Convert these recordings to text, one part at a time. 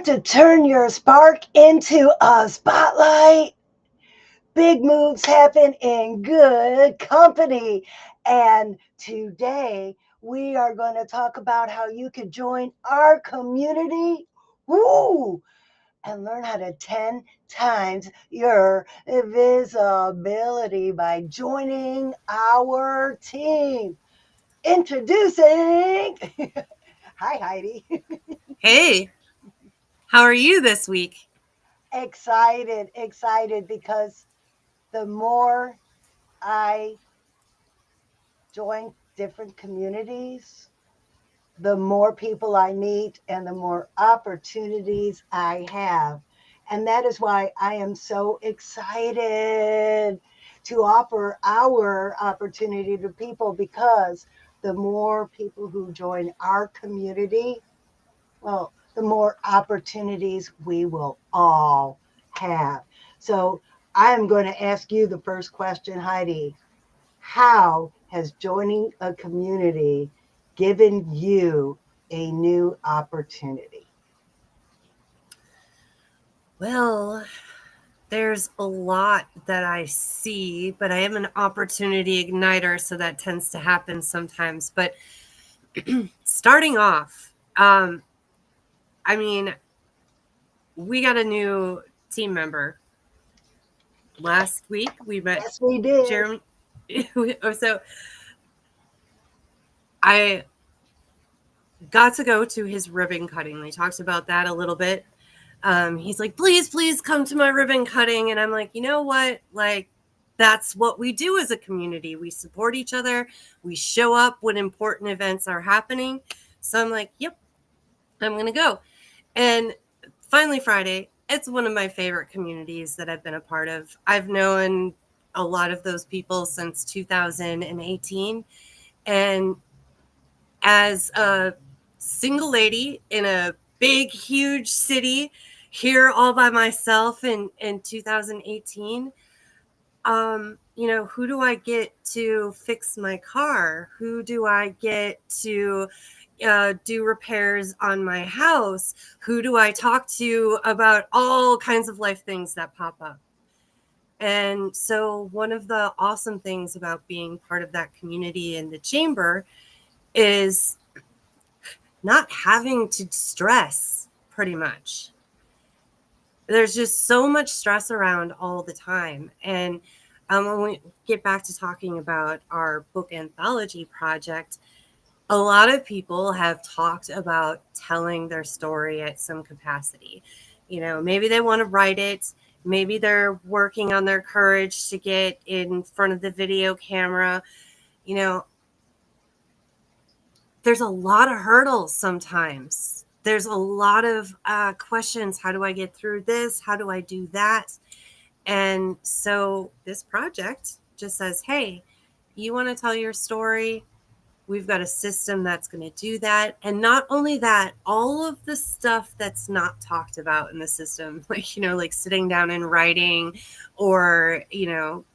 want to turn your spark into a spotlight? Big moves happen in good company. And today we are going to talk about how you could join our community. Woo! And learn how to 10 times your visibility by joining our team. Introducing. Hi, Heidi. Hey, how are you this week? Excited because the more I join different communities, the more people I meet and the more opportunities I have. And that is why I am so excited to offer our opportunity to people, because the more people who join our community, well, the more opportunities we will all have. So I'm going to ask you the first question, Heidi. How has joining a community given you a new opportunity? Well, there's a lot that I see, but I am an opportunity igniter, so that tends to happen sometimes. But starting off, I mean, we got a new team member last week. We met Yes, we did. Jeremy. So I got to go to his ribbon cutting. We talked about that a little bit. He's like, please come to my ribbon cutting. And I'm like, you know what? Like, that's what we do as a community. We support each other. We show up when important events are happening. So I'm like, yep, I'm going to go. And finally, Friday, it's one of my favorite communities that I've been a part of. I've known a lot of those people since 2018. And as a single lady in a big, huge city here all by myself in 2018, who do I get to fix my car? Who do I get to do repairs on my house? Who do I talk to about all kinds of life things that pop up? And so, one of the awesome things about being part of that community in the chamber is not having to stress, pretty much. There's just so much stress around all the time. And when we get back to talking about our book anthology project, a lot of people have talked about telling their story at some capacity. Maybe they want to write it. Maybe they're working on their courage to get in front of the video camera. You know, there's a lot of hurdles sometimes. There's a lot of questions. How do I get through this? How do I do that? And so this project just says, hey, you want to tell your story? We've got a system that's going to do that. And not only that, all of the stuff that's not talked about in the system, like sitting down and writing or,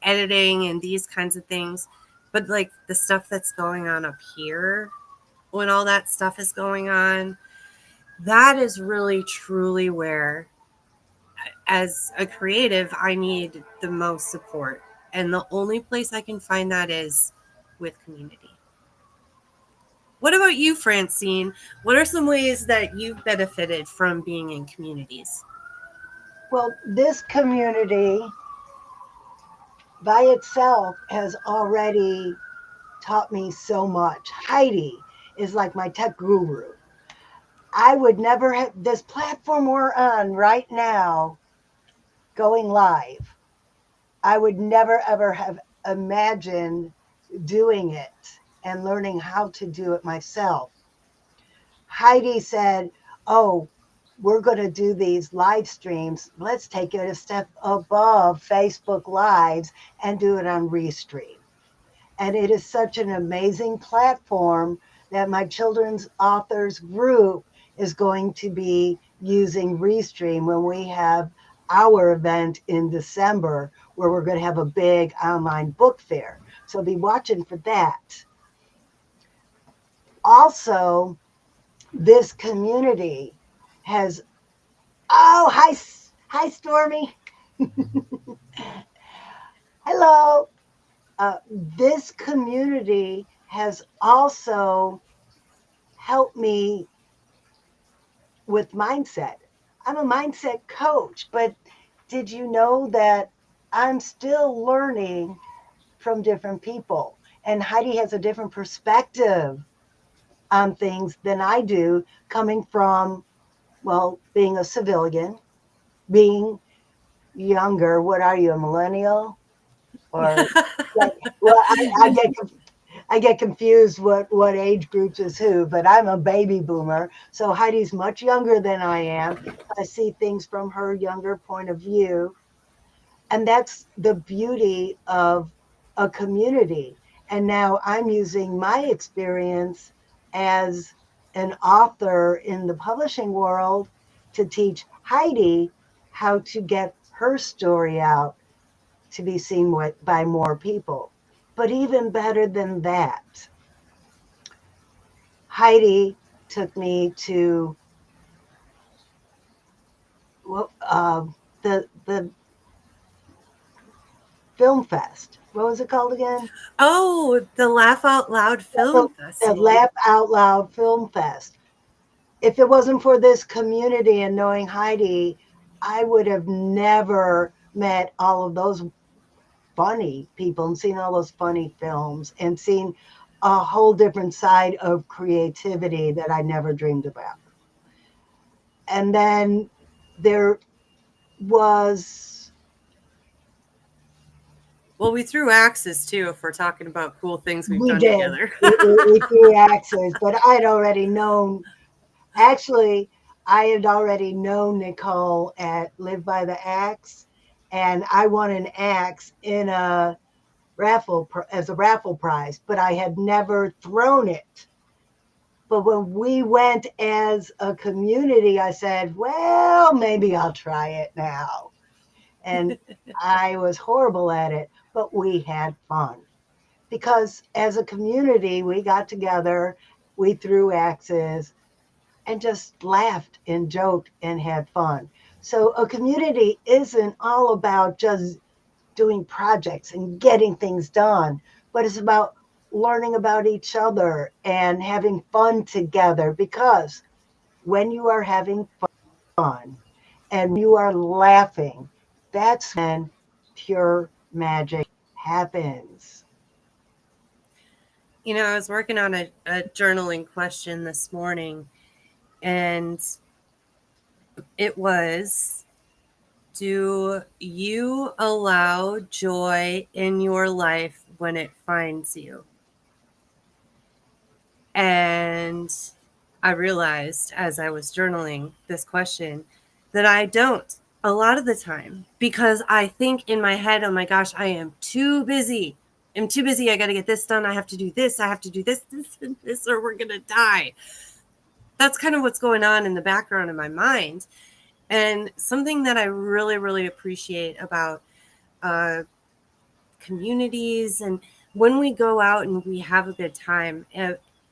editing and these kinds of things, but like the stuff that's going on up here when all that stuff is going on, that is really truly where, as a creative, I need the most support. And the only place I can find that is with community. What about you, Francine? What are some ways that you've benefited from being in communities? Well, this community by itself has already taught me so much. Heidi is like my tech guru. I would never have this platform we're on right now going live. I would never ever have imagined doing it and learning how to do it myself. Heidi said, oh, we're going to do these live streams. Let's take it a step above Facebook Lives and do it on Restream. And it is such an amazing platform that my children's authors group is going to be using Restream when we have our event in December, where we're going to have a big online book fair. So be watching for that. Also, this community has Oh, hi, Stormy. Hello. This community has also helped me with mindset. I'm a mindset coach, but did you know that I'm still learning from different people? And Heidi has a different perspective on things than I do, coming from, well, being a civilian, being younger. What are you, a millennial? Or like, well, I get confused what age groups is who, but I'm a baby boomer. So Heidi's much younger than I am. I see things from her younger point of view. And that's the beauty of a community. And now I'm using my experience as an author in the publishing world to teach Heidi how to get her story out to be seen by more people. But even better than that, Heidi took me to the film fest. What was it called again? Oh, the Laugh Out Loud The, Film the Festival. Laugh Out Loud Film Fest. If it wasn't for this community and knowing Heidi, I would have never met all of those funny people and seen all those funny films and seen a whole different side of creativity that I never dreamed about. And then there was, Well, we threw axes too if we're talking about cool things we've we done did, together. we threw axes, but I had already known, actually, I had already known Nicole at Live by the Axe, and I won an axe in a raffle as a raffle prize, but I had never thrown it. But when we went as a community, I said, well, maybe I'll try it now. And I was horrible at it, but we had fun because as a community, we got together, we threw axes and just laughed and joked and had fun. So a community isn't all about just doing projects and getting things done, but it's about learning about each other and having fun together, because when you are having fun and you are laughing, that's when pure magic happens. You know, I was working on a journaling question this morning, and it was, do you allow joy in your life when it finds you? And I realized as I was journaling this question that I don't a lot of the time, because I think in my head, oh my gosh, I am too busy. I'm too busy. I got to get this done. I have to do this. I have to do this, this, and this, or we're going to die. That's kind of what's going on in the background of my mind. And something that I really, really appreciate about uh, communities, and when we go out and we have a good time,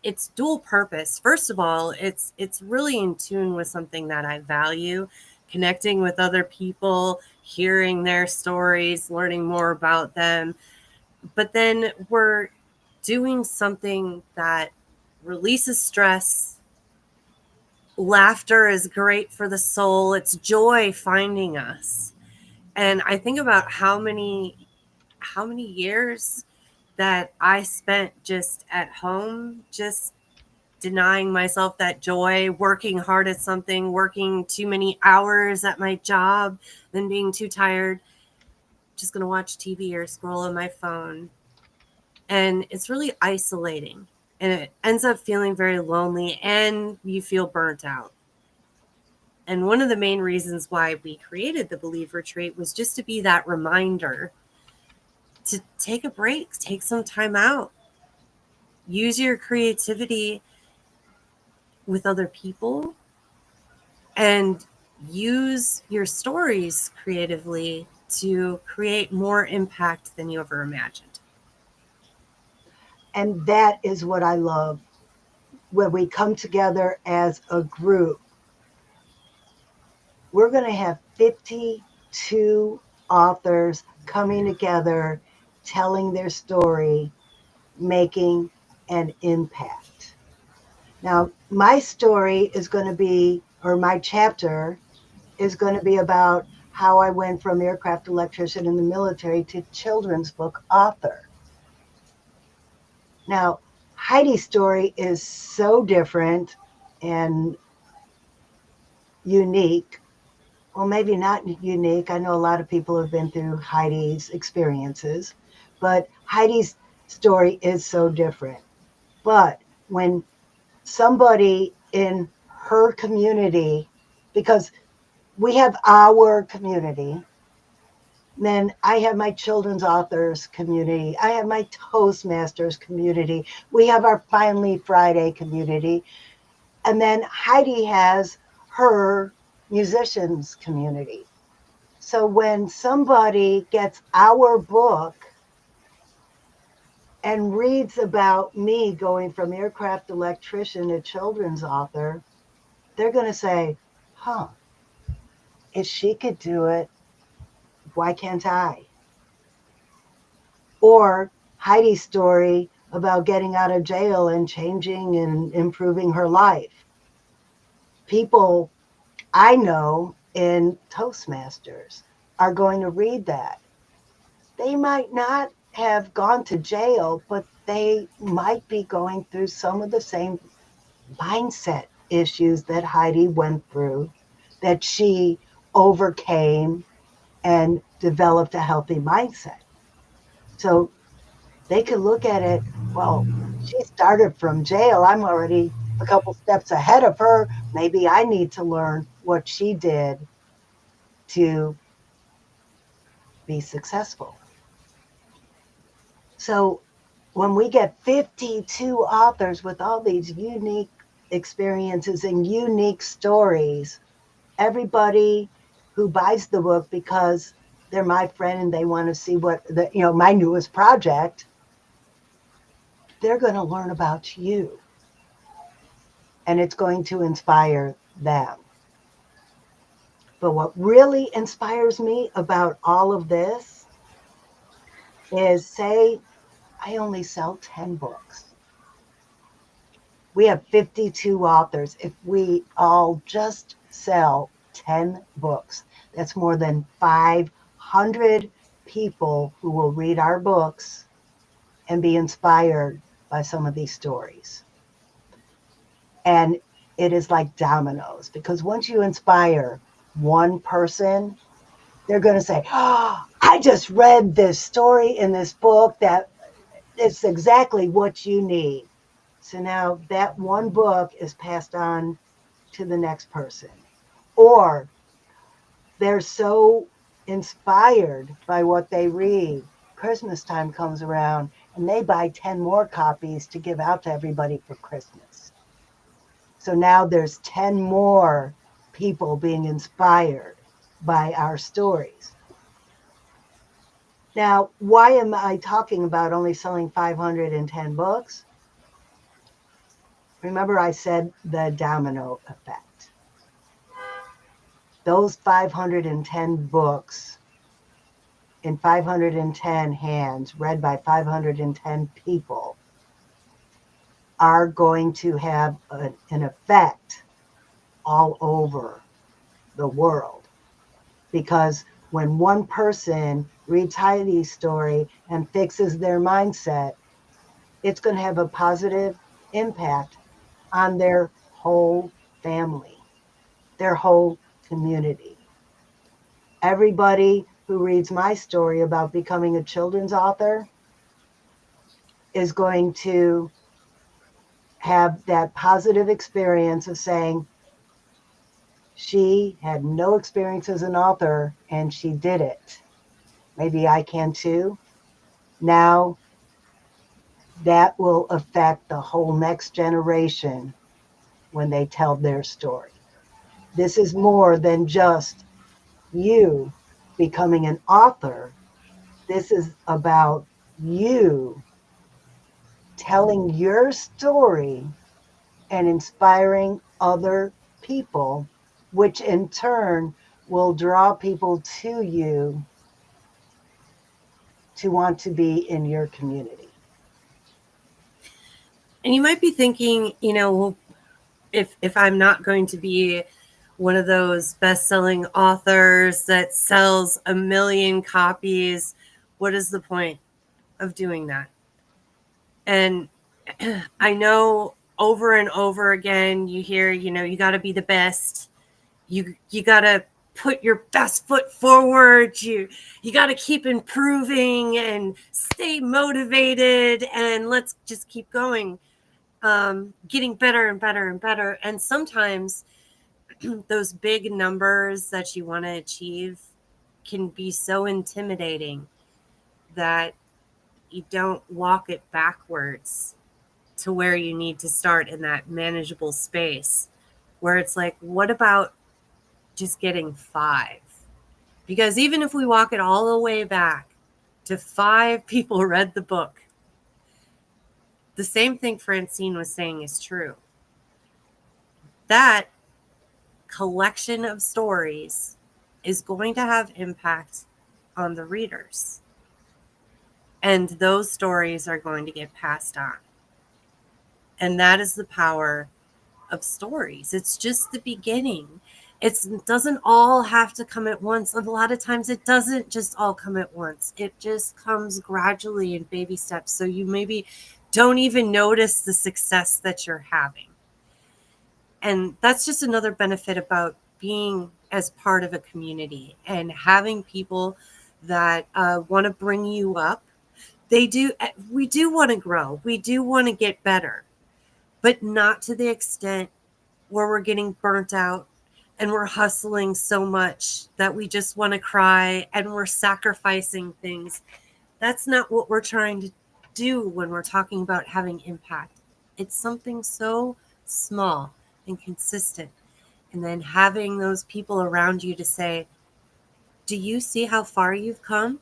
it's dual purpose. First of all, it's really in tune with something that I value, connecting with other people, hearing their stories, learning more about them. But then we're doing something that releases stress. Laughter is great for the soul. It's joy finding us. And I think about how many years that I spent just at home, just denying myself that joy, working hard at something, working too many hours at my job, then being too tired, just going to watch TV or scroll on my phone. And it's really isolating. And it ends up feeling very lonely, and you feel burnt out. And one of the main reasons why we created the Believe Retreat was just to be that reminder to take a break, take some time out, use your creativity with other people, and use your stories creatively to create more impact than you ever imagined. And that is what I love, when we come together as a group we're going to have 52 authors coming together, telling their story, making an impact. Now, my story is going to be, or my chapter is going to be about how I went from aircraft electrician in the military to children's book author. Now, Heidi's story is so different and unique. Well, maybe not unique. I know a lot of people have been through Heidi's experiences, but Heidi's story is so different. But when somebody in her community, because we have our community, then I have my children's authors community. I have my Toastmasters community. We have our Finally Friday community. And then Heidi has her musicians community. So when somebody gets our book and reads about me going from aircraft electrician to children's author, they're going to say, huh, if she could do it, why can't I? Or Heidi's story about getting out of jail and changing and improving her life. People I know in Toastmasters are going to read that. They might not have gone to jail, but they might be going through some of the same mindset issues that Heidi went through, that she overcame and developed a healthy mindset. So they could look at it, well, she started from jail. I'm already a couple steps ahead of her. Maybe I need to learn what she did to be successful. So when we get 52 authors with all these unique experiences and unique stories, everybody who buys the book because they're my friend and they want to see what my newest project, they're going to learn about you and it's going to inspire them. But what really inspires me about all of this is, say I only sell 10 books. We have 52 authors. If we all just sell 10 books, that's more than 500 people who will read our books and be inspired by some of these stories. And it is like dominoes, because once you inspire one person, they're going to say, oh, I just read this story in this book that it's exactly what you need. So now that one book is passed on to the next person. Or they're so inspired by what they read. Christmas time comes around and they buy 10 more copies to give out to everybody for Christmas. So now there's 10 more people being inspired by our stories. Now, why am I talking about only selling 510 books? Remember, I said the domino effect. Those 510 books in 510 hands, read by 510 people, are going to have an effect all over the world. Because when one person reads Heidi's story and fixes their mindset, it's going to have a positive impact on their whole family, their whole community. Everybody who reads my story about becoming a children's author is going to have that positive experience of saying, she had no experience as an author and she did it. Maybe I can too. Now that will affect the whole next generation when they tell their story. This is more than just you becoming an author. This is about you telling your story and inspiring other people which in turn will draw people to you to want to be in your community. And you might be thinking, well, if I'm not going to be one of those best-selling authors that sells 1 million copies, what is the point of doing that? And I know over and over again you hear, you got to be the best. You got to put your best foot forward. You got to keep improving and stay motivated, and let's just keep going, getting better and better and better. And sometimes those big numbers that you want to achieve can be so intimidating that you don't walk it backwards to where you need to start in that manageable space where it's like, what about just getting 5? Because even if we walk it all the way back to 5 people read the book, the same thing Francine was saying is true. That collection of stories is going to have impact on the readers. And those stories are going to get passed on. And that is the power of stories. It's just the beginning. It doesn't all have to come at once. A lot of times it doesn't just all come at once. It just comes gradually in baby steps. So you maybe don't even notice the success that you're having. And that's just another benefit about being as part of a community and having people that want to bring you up. We do want to grow. We do want to get better, but not to the extent where we're getting burnt out and we're hustling so much that we just want to cry and we're sacrificing things. That's not what we're trying to do when we're talking about having impact. It's something so small and consistent. And then having those people around you to say, do you see how far you've come?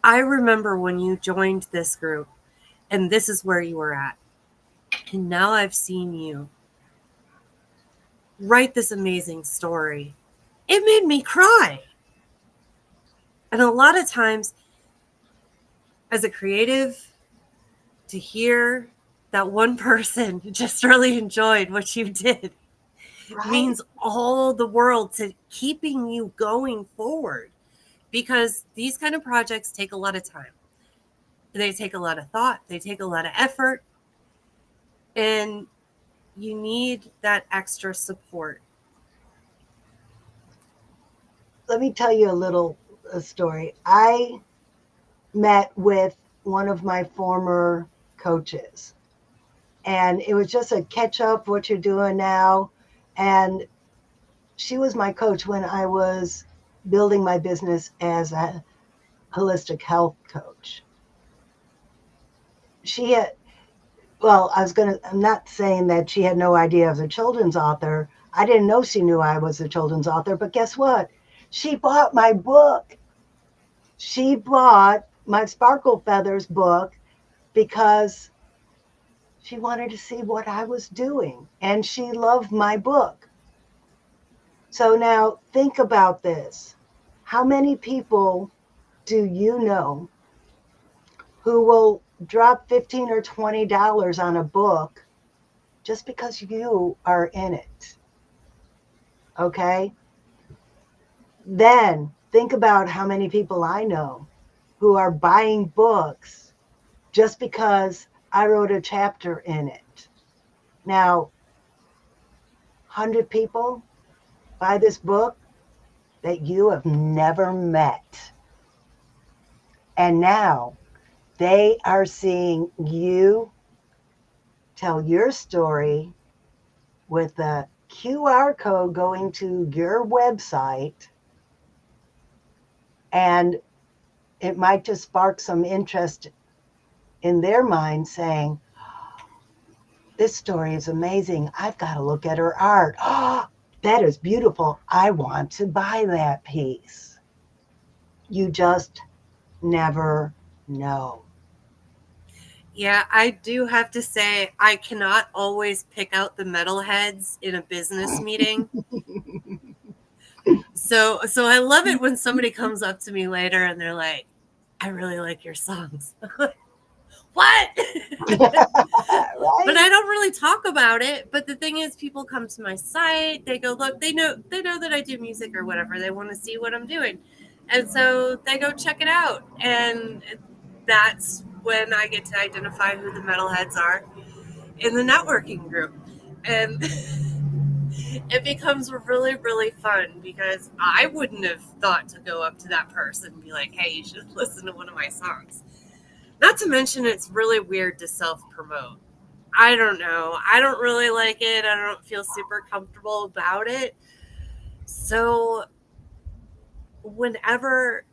I remember when you joined this group and this is where you were at. And now I've seen you write this amazing story. It made me cry. And a lot of times, as a creative, to hear that one person just really enjoyed what you did means all the world to keeping you going forward. Because these kind of projects take a lot of time. They take a lot of thought. They take a lot of effort. And you need that extra support. Let me tell you a story. I met with one of my former coaches, and it was just a catch up, what you're doing now. And she was my coach when I was building my business as a holistic health coach. I'm not saying that she had no idea I was a children's author. I didn't know she knew I was a children's author, but guess what? She bought my book. She bought my Sparkle Feathers book because she wanted to see what I was doing, and she loved my book. So now think about this. How many people do you know who will drop $15 or $20 on a book just because you are in it? Okay? Then think about how many people I know who are buying books just because I wrote a chapter in it. Now, 100 people buy this book that you have never met. And now they are seeing you tell your story with a QR code going to your website, and it might just spark some interest in their mind saying, this story is amazing. I've got to look at her art. Oh, that is beautiful. I want to buy that piece. You just never know. Yeah, I do have to say, I cannot always pick out the metalheads in a business meeting. So I love it when somebody comes up to me later and they're like, I really like your songs. What? But I don't really talk about it. But the thing is, people come to my site, they go, look, they know that I do music or whatever. They want to see what I'm doing. And so they go check it out. And that's when I get to identify who the metalheads are in the networking group. And it becomes really, really fun because I wouldn't have thought to go up to that person and be like, hey, you should listen to one of my songs. Not to mention, it's really weird to self-promote. I don't know. I don't really like it. I don't feel super comfortable about it. So whenever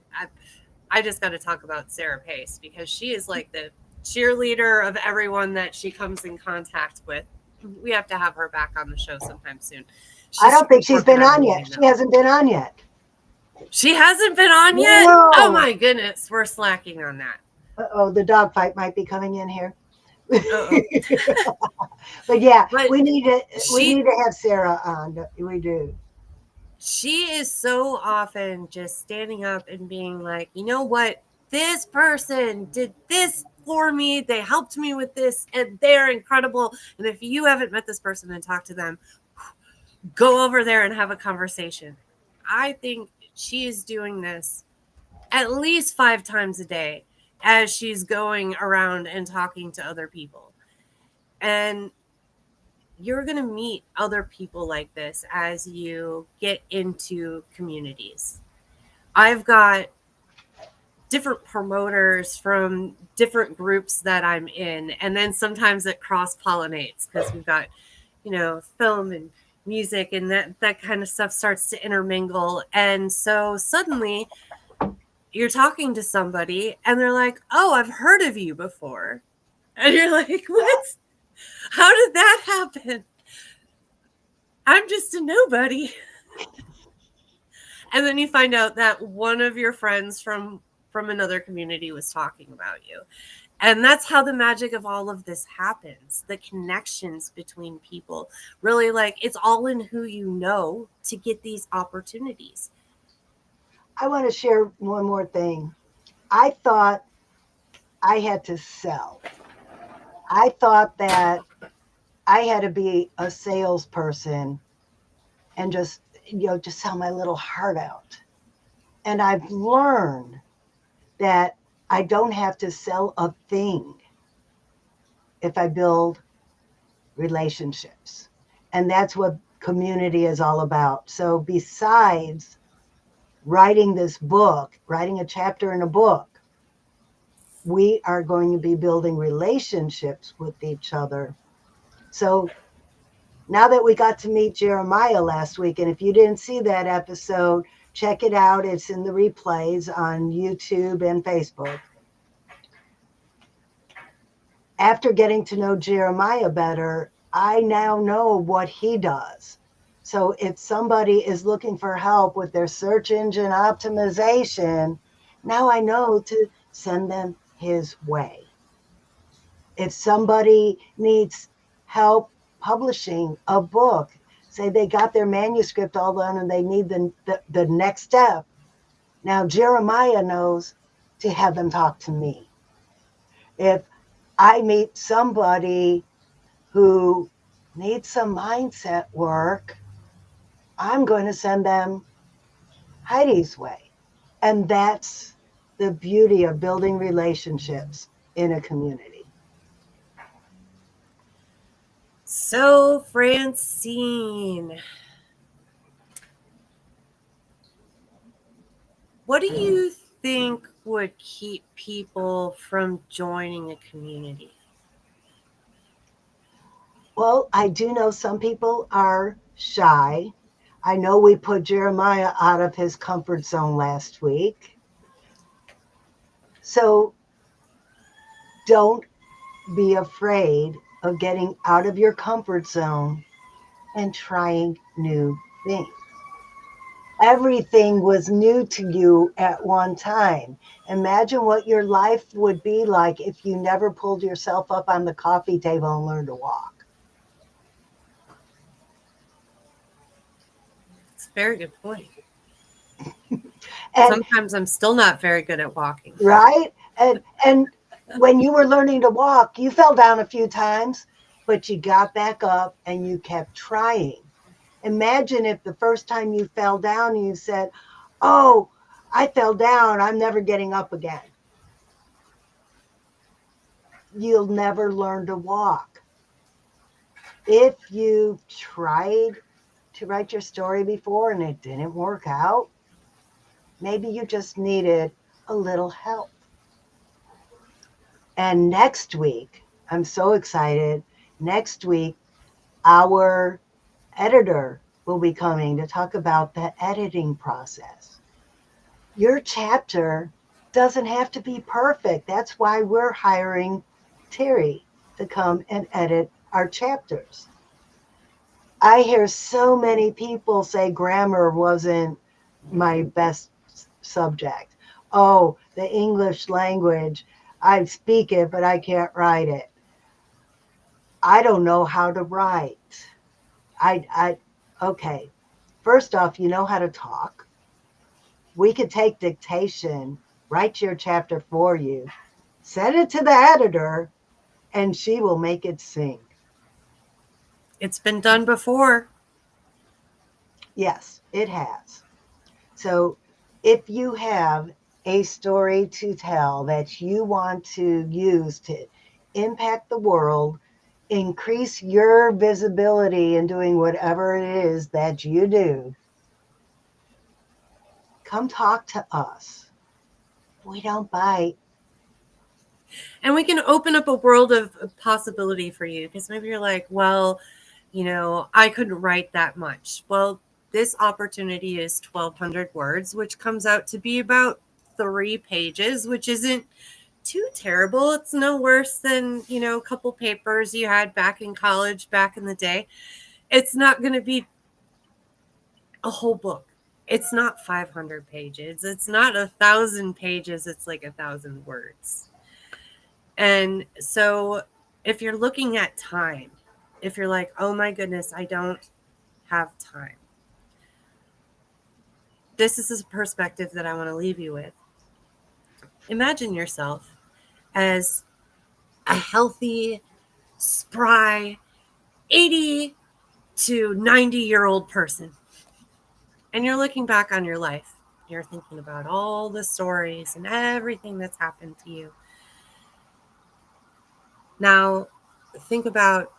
I just got to talk about Sarah Pace because she is like the cheerleader of everyone that she comes in contact with. We have to have her back on the show sometime soon. I don't think she's been on yet. She hasn't been on yet. She hasn't been on yet? No. Oh my goodness. We're slacking on that. Uh-oh, the dog fight might be coming in here. But yeah, we need to have Sarah on. We do. She is so often just standing up and being like, you know what? This person did this for me. They helped me with this and they're incredible. And if you haven't met this person and talked to them, go over there and have a conversation. I think she is doing this at least 5 times a day as she's going around and talking to other people. And you're going to meet other people like this as you get into communities. I've got different promoters from different groups that I'm in, and then sometimes it cross-pollinates because we've got, film and music and that kind of stuff starts to intermingle. And so suddenly you're talking to somebody and they're like, oh, I've heard of you before. And you're like, what? How did that happen? I'm just a nobody. And then you find out that one of your friends from another community was talking about you. And that's how the magic of all of this happens. The connections between people. Really, it's all in who you know to get these opportunities. I want to share one more thing. I thought I had to sell. I thought that I had to be a salesperson and just sell my little heart out. And I've learned that I don't have to sell a thing if I build relationships. And that's what community is all about. So besides writing this book, writing a chapter in a book, we are going to be building relationships with each other. So now that we got to meet Jeremiah last week, and if you didn't see that episode, check it out. It's in the replays on YouTube and Facebook. After getting to know Jeremiah better, I now know what he does. So if somebody is looking for help with their search engine optimization, now I know to send them his way. If somebody needs help publishing a book, say they got their manuscript all done and they need the next step, now Jeremiah knows to have them talk to me. If I meet somebody who needs some mindset work, I'm going to send them Heidi's way. And that's the beauty of building relationships in a community. So, Francine, what do you think would keep people from joining a community? Well, I do know some people are shy. I know we put Jeremiah out of his comfort zone last week. So don't be afraid of getting out of your comfort zone and trying new things. Everything was new to you at one time. Imagine what your life would be like if you never pulled yourself up on the coffee table and learned to walk. It's a very good point. And Sometimes I'm still not very good at walking. right, and when you were learning to walk, you fell down a few times, but you got back up and you kept trying. Imagine if the first time you fell down, you said, "Oh, I fell down. I'm never getting up again." You'll never learn to walk. If you tried to write your story before and it didn't work out, maybe you just needed a little help. And next week, I'm so excited. Next week, our editor will be coming to talk about the editing process. Your chapter doesn't have to be perfect. That's why we're hiring Terry to come and edit our chapters. I hear so many people say grammar wasn't my best subject. Oh, the English language, I speak it, but I can't write it. I don't know how to write. Okay. First off, you know how to talk. We could take dictation, write your chapter for you, send it to the editor, and she will make it sing. It's been done before. Yes, it has. So if you have a story to tell that you want to use to impact the world, increase your visibility in doing whatever it is that you do, come talk to us. We don't bite. And we can open up a world of possibility for you, because maybe you're like, well, I couldn't write that much. Well, this opportunity is 1,200 words, which comes out to be about 3 pages, which isn't too terrible. It's no worse than, a couple papers you had back in college, back in the day. It's not going to be a whole book. It's not 500 pages. It's not 1,000 pages. It's like 1,000 words. And so if you're looking at time, if you're like, oh my goodness, I don't have time, this is a perspective that I want to leave you with. Imagine yourself as a healthy, spry, 80 to 90-year-old person. And you're looking back on your life. You're thinking about all the stories and everything that's happened to you. Now, think about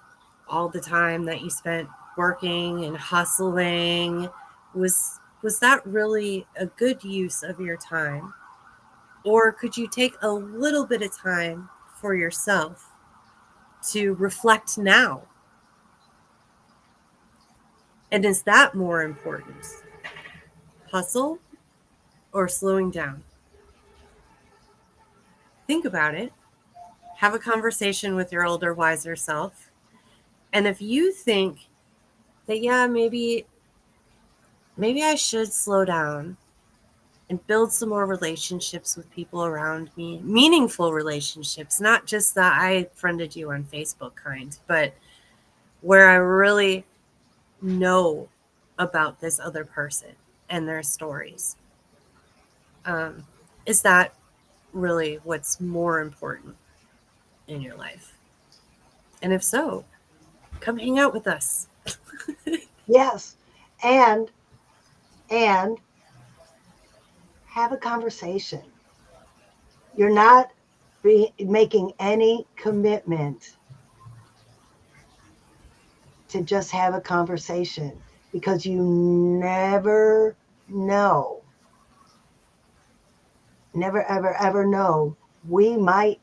all the time that you spent working and hustling. Was that really a good use of your time? Or could you take a little bit of time for yourself to reflect now? And is that more important? Hustle or slowing down? Think about it. Have a conversation with your older, wiser self. And if you think that, yeah, maybe I should slow down and build some more relationships with people around me, meaningful relationships, not just that I friended you on Facebook kind, but where I really know about this other person and their stories. Is that really what's more important in your life? And if so, come hang out with us. Yes. And have a conversation. You're not making any commitment to just have a conversation, because you never know. Never, ever, ever know. We might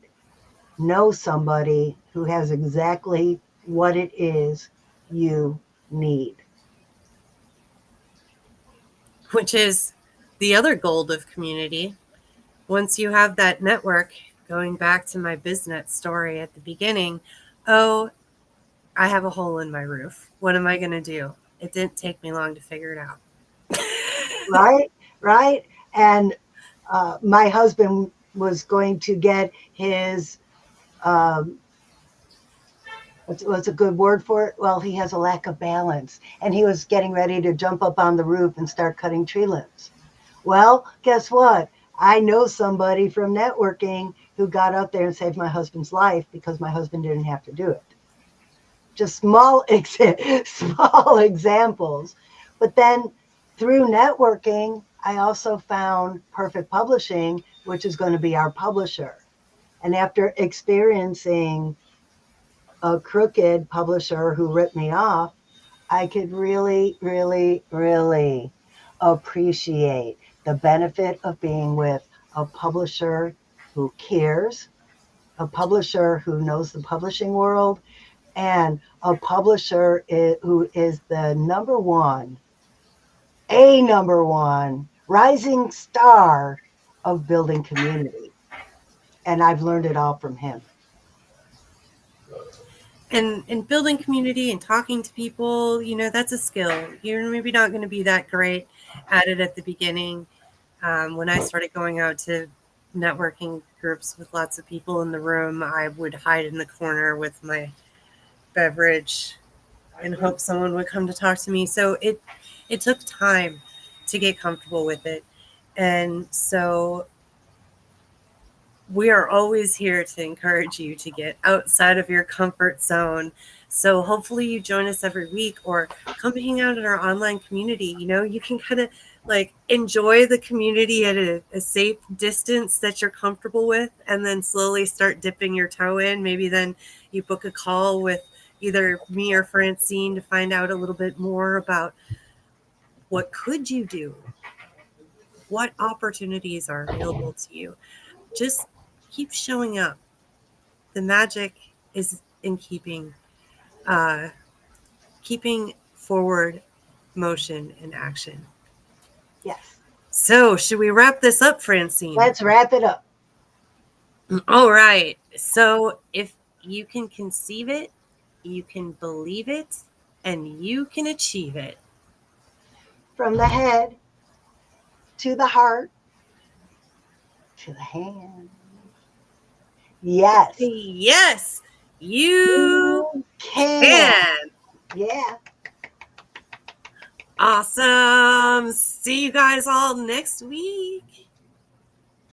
know somebody who has exactly what it is you need. Which is the other goal of community. Once you have that network, going back to my BizNet story at the beginning, oh, I have a hole in my roof. What am I going to do? It didn't take me long to figure it out. Right. And my husband was going to get his, what's a good word for it? Well, he has a lack of balance, and he was getting ready to jump up on the roof and start cutting tree limbs. Well, guess what? I know somebody from networking who got out there and saved my husband's life because my husband didn't have to do it. Just small examples. But then through networking, I also found Perfect Publishing, which is going to be our publisher. And after experiencing a crooked publisher who ripped me off, I could really, really, really appreciate the benefit of being with a publisher who cares, a publisher who knows the publishing world, and a publisher who is the number one rising star of building community. And I've learned it all from him. And building community and talking to people, that's a skill. You're maybe not going to be that great at it at the beginning. When I started going out to networking groups with lots of people in the room, I would hide in the corner with my beverage and hope someone would come to talk to me. So it took time to get comfortable with it. And so we are always here to encourage you to get outside of your comfort zone. So hopefully you join us every week or come hang out in our online community. You can kind of like enjoy the community at a safe distance that you're comfortable with, and then slowly start dipping your toe in. Maybe then you book a call with either me or Francine to find out a little bit more about what could you do, what opportunities are available to you. Just keep showing up. The magic is in keeping forward motion and action. Yes. So should we wrap this up, Francine? Let's wrap it up. All right. So if you can conceive it, you can believe it, and you can achieve it. From the head to the heart to the hand. Yes. Yes, you can. Yeah. Awesome. See you guys all next week.